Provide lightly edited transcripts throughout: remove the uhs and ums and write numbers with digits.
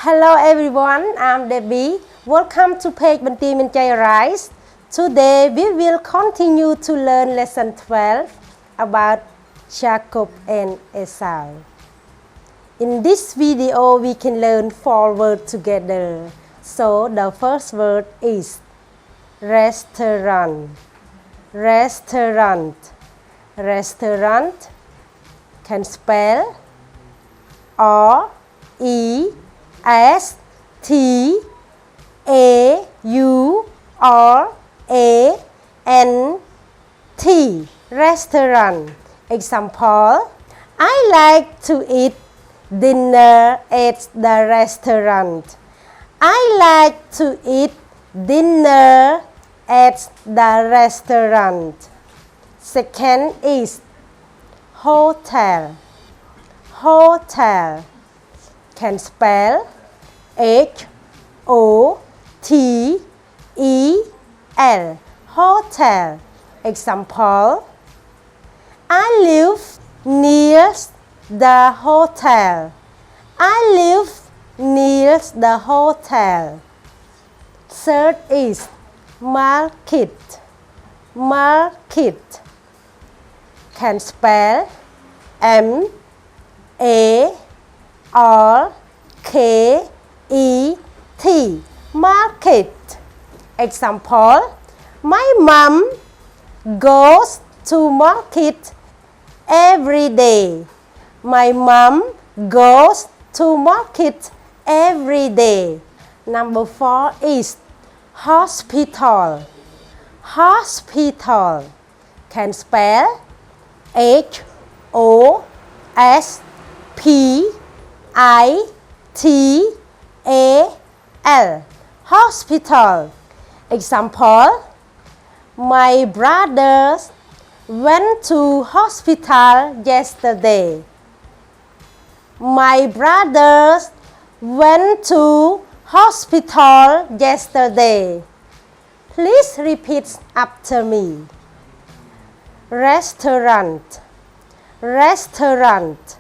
Hello everyone, I'm Debbie. Welcome to page Banti Minjai Rise. Today we will continue to learn lesson 12 about Jacob and Esau. In this video we can learn 4 words together. So the first word is restaurant. Restaurant. Restaurant can spell R-E-S-T-A-U-R-A-N-T. Restaurant. Example: I like to eat dinner at the restaurant. I like to eat dinner at the restaurant. Second is hotel. Hotel can spell H-O-T-E-L. Hotel. Example: I live near the hotel. I live near the hotel. Third is market. Market can spell M-A-R-K-E-T. Market. Example: my mom goes to market every day. My mom goes to market every day. Number 4 is hospital. Hospital can spell H-O-S-P-I-T-A-L. Hospital. Example: my brothers went to hospital yesterday. My brothers went to hospital yesterday. Please repeat after me. Restaurant. Restaurant.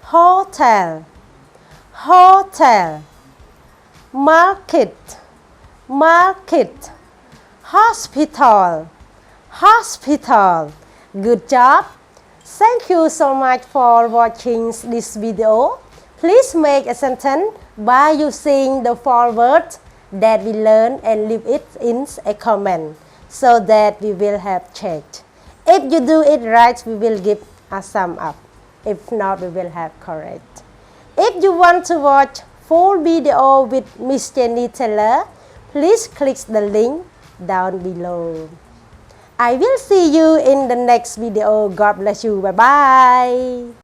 Hotel. Hotel. Market. Market. Hospital. Hospital. Good job. Thank you so much for watching this video. Please make a sentence by using the 4 words that we learned and leave it in a comment so that we will have checked. If you do it right, we will give a thumb up. If not, we will have correct. If you want to watch full video with Miss Jenny Taylor, please click the link down below. I will see you in the next video. God bless you. Bye-bye.